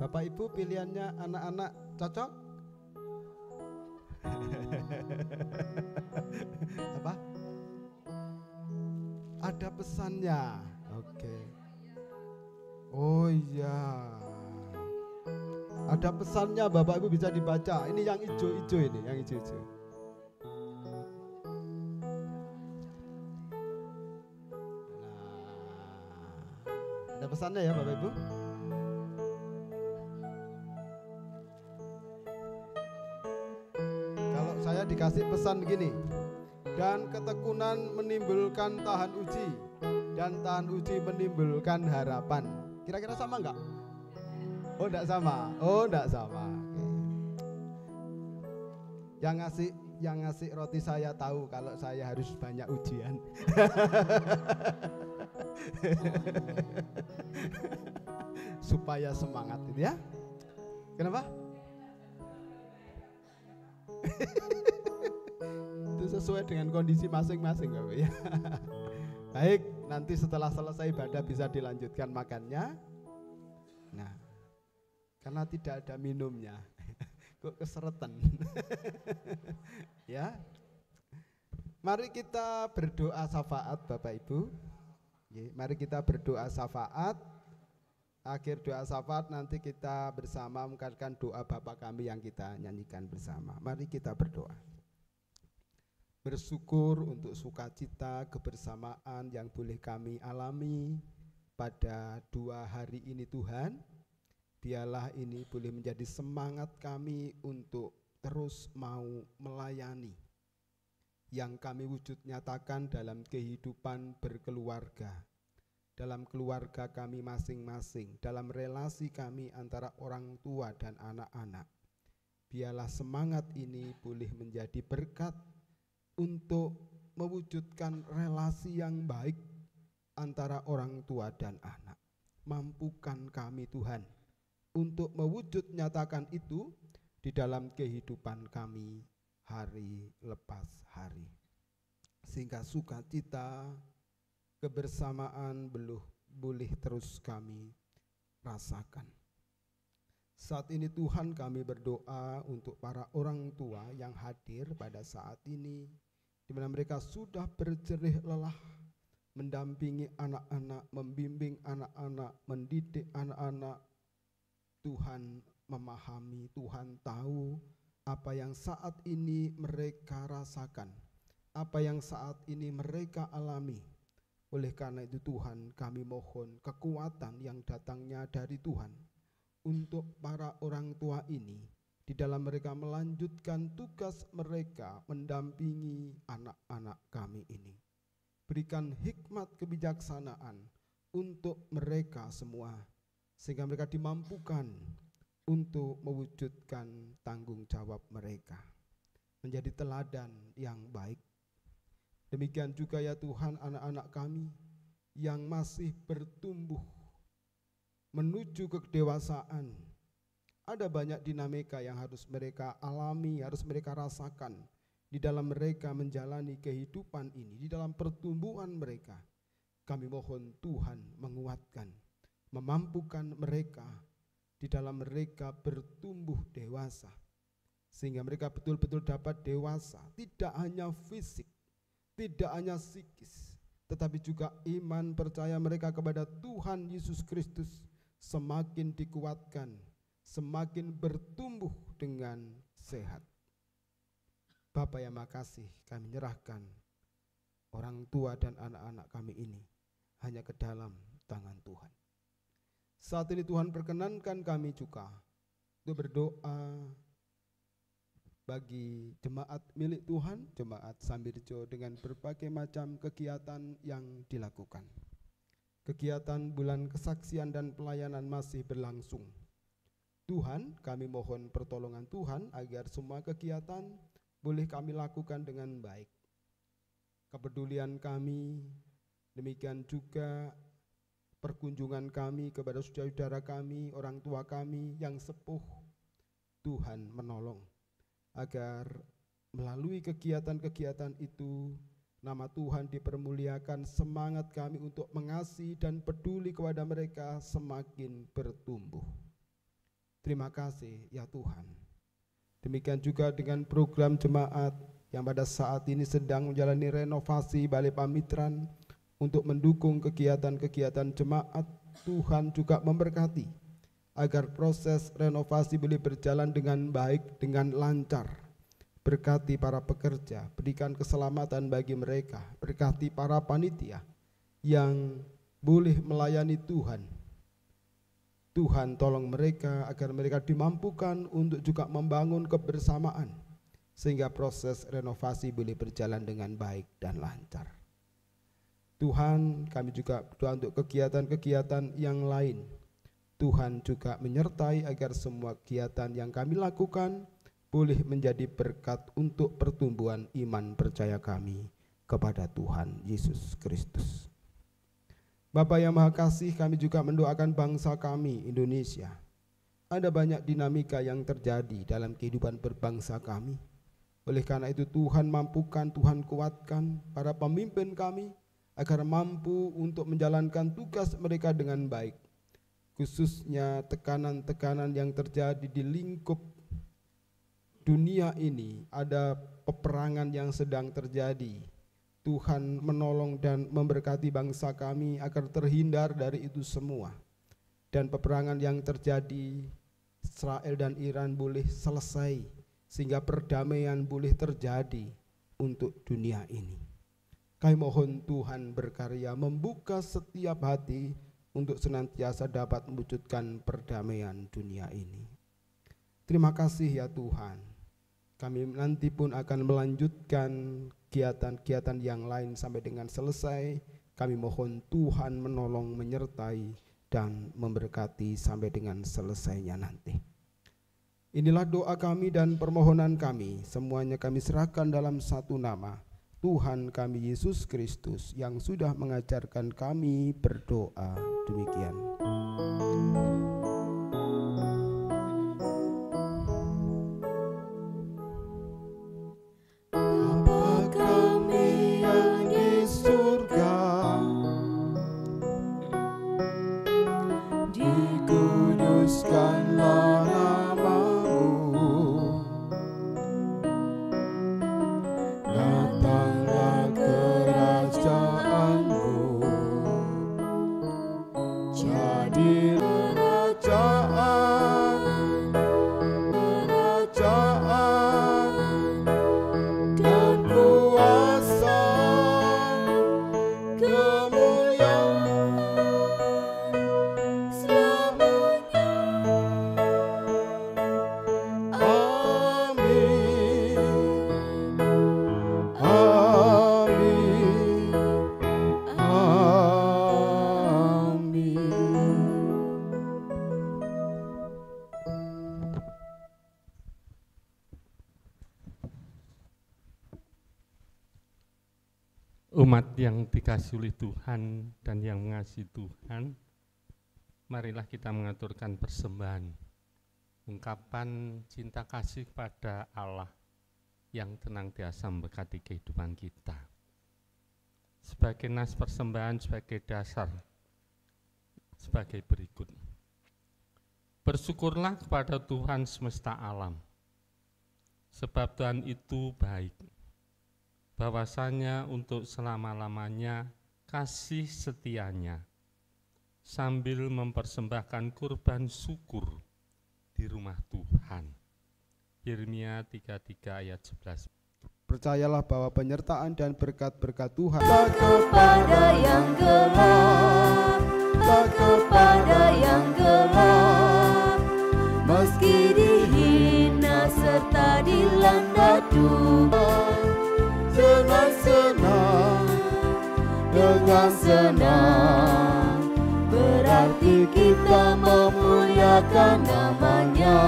Bapak Ibu pilihannya anak-anak cocok? Apa? Ada pesannya. Oke. Oh iya. Ada pesannya Bapak Ibu bisa dibaca. Ini yang hijau-hijau ini, yang hijau-hijau. Nah, ada pesannya ya Bapak Ibu? Saya dikasih pesan gini, dan ketekunan menimbulkan tahan uji, dan tahan uji menimbulkan harapan. Kira-kira sama enggak? Oh enggak sama. Oh enggak sama. Oke. Yang ngasih roti saya tahu kalau saya harus banyak ujian. Supaya semangat itu ya. Kenapa? Itu sesuai dengan kondisi masing-masing ya. Baik, nanti setelah selesai ibadah bisa dilanjutkan makannya. Nah, karena tidak ada minumnya, kok keseretan. Ya, mari kita berdoa syafaat Bapak Ibu. Mari kita berdoa syafaat. Akhir doa syafaat nanti kita bersama mengatakan doa Bapa kami yang kita nyanyikan bersama. Mari kita berdoa. Bersyukur untuk sukacita kebersamaan yang boleh kami alami pada 2 hari ini Tuhan. Biarlah ini boleh menjadi semangat kami untuk terus mau melayani yang kami wujud nyatakan dalam kehidupan berkeluarga, dalam keluarga kami masing-masing, dalam relasi kami antara orang tua dan anak-anak. Biarlah semangat ini boleh menjadi berkat untuk mewujudkan relasi yang baik antara orang tua dan anak. Mampukan kami Tuhan untuk mewujud nyatakan itu di dalam kehidupan kami hari lepas hari. Sehingga sukacita kebersamaan boleh terus kami rasakan. Saat ini Tuhan kami berdoa untuk para orang tua yang hadir pada saat ini, di mana mereka sudah berjerih lelah mendampingi anak-anak, membimbing anak-anak, mendidik anak-anak. Tuhan memahami, Tuhan tahu apa yang saat ini mereka rasakan, apa yang saat ini mereka alami. Oleh karena itu Tuhan, kami mohon kekuatan yang datangnya dari Tuhan untuk para orang tua ini, di dalam mereka melanjutkan tugas mereka mendampingi anak-anak kami ini. Berikan hikmat kebijaksanaan untuk mereka semua, sehingga mereka dimampukan untuk mewujudkan tanggung jawab mereka, menjadi teladan yang baik. Demikian juga ya Tuhan, anak-anak kami yang masih bertumbuh menuju kedewasaan. Ada banyak dinamika yang harus mereka alami, harus mereka rasakan di dalam mereka menjalani kehidupan ini, di dalam pertumbuhan mereka. Kami mohon Tuhan menguatkan, memampukan mereka di dalam mereka bertumbuh dewasa, sehingga mereka betul-betul dapat dewasa, tidak hanya fisik, tidak hanya psikis, tetapi juga iman percaya mereka kepada Tuhan Yesus Kristus semakin dikuatkan, semakin bertumbuh dengan sehat. Bapa yang makasih, kami menyerahkan orang tua dan anak-anak kami ini hanya ke dalam tangan Tuhan. Saat ini Tuhan perkenankan kami juga untuk berdoa bagi jemaat milik Tuhan, jemaat Sambirjo, dengan berbagai macam kegiatan yang dilakukan. Kegiatan bulan kesaksian dan pelayanan masih berlangsung. Tuhan, kami mohon pertolongan Tuhan agar semua kegiatan boleh kami lakukan dengan baik. Kepedulian kami, demikian juga perkunjungan kami kepada saudara-saudara kami, orang tua kami yang sepuh, Tuhan menolong agar melalui kegiatan-kegiatan itu nama Tuhan dipermuliakan, semangat kami untuk mengasihi dan peduli kepada mereka semakin bertumbuh. Terima kasih ya Tuhan. Demikian juga dengan program jemaat yang pada saat ini sedang menjalani renovasi Balai Pamitran. Untuk mendukung kegiatan-kegiatan jemaat, Tuhan juga memberkati agar proses renovasi boleh berjalan dengan baik, dengan lancar. Berkati para pekerja, berikan keselamatan bagi mereka, berkati para panitia yang boleh melayani Tuhan. Tuhan tolong mereka agar mereka dimampukan untuk juga membangun kebersamaan, sehingga proses renovasi boleh berjalan dengan baik dan lancar. Tuhan, kami juga berdoa untuk kegiatan-kegiatan yang lain. Tuhan juga menyertai agar semua kegiatan yang kami lakukan boleh menjadi berkat untuk pertumbuhan iman percaya kami kepada Tuhan Yesus Kristus. Bapa yang Maha Kasih, kami juga mendoakan bangsa kami, Indonesia. Ada banyak dinamika yang terjadi dalam kehidupan berbangsa kami. Oleh karena itu Tuhan mampukan, Tuhan kuatkan para pemimpin kami, agar mampu untuk menjalankan tugas mereka dengan baik. Khususnya tekanan-tekanan yang terjadi di lingkup dunia ini, ada peperangan yang sedang terjadi. Tuhan menolong dan memberkati bangsa kami agar terhindar dari itu semua. Dan peperangan yang terjadi Israel dan Iran boleh selesai, sehingga perdamaian boleh terjadi untuk dunia ini. Kami mohon Tuhan berkarya membuka setiap hati untuk senantiasa dapat mewujudkan perdamaian dunia ini. Terima kasih ya Tuhan. Kami nanti pun akan melanjutkan kegiatan-kegiatan yang lain sampai dengan selesai. Kami mohon Tuhan menolong, menyertai, dan memberkati sampai dengan selesainya nanti. Inilah doa kami dan permohonan kami. Semuanya kami serahkan dalam satu nama, Tuhan kami Yesus Kristus, yang sudah mengajarkan kami berdoa demikian. Bapa kami yang di surga, dikuduskanlah nama-Mu, datang Umat yang dikasihi oleh Tuhan dan yang mengasihi Tuhan, marilah kita mengaturkan persembahan, ungkapan cinta kasih kepada Allah yang senantiasa memberkati kehidupan kita. Sebagai nas persembahan, sebagai dasar, sebagai berikut. Bersyukurlah kepada Tuhan semesta alam, sebab Tuhan itu baik. Bahwasanya untuk selama-lamanya kasih setianya, sambil mempersembahkan kurban syukur di rumah Tuhan. Yeremia 33 ayat 11. Percayalah bahwa penyertaan dan berkat-berkat Tuhan Tak kepada yang gelap, tak kepada yang gelap, meski dihina serta dilanda Tuhan. Senang-senang, dengan senang, berarti kita memuliakan namanya.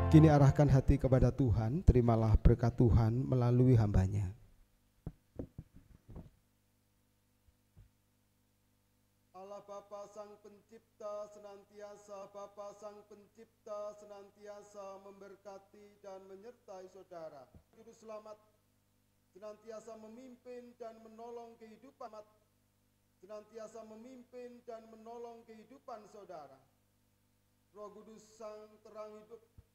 Kini arahkan hati kepada Tuhan, terimalah berkat Tuhan melalui hambanya. Allah Bapa Sang Pencipta senantiasa memberkati dan menyertai saudara. Juru selamat senantiasa memimpin dan menolong kehidupan saudara. Roh Kudus Sang Terang Hidup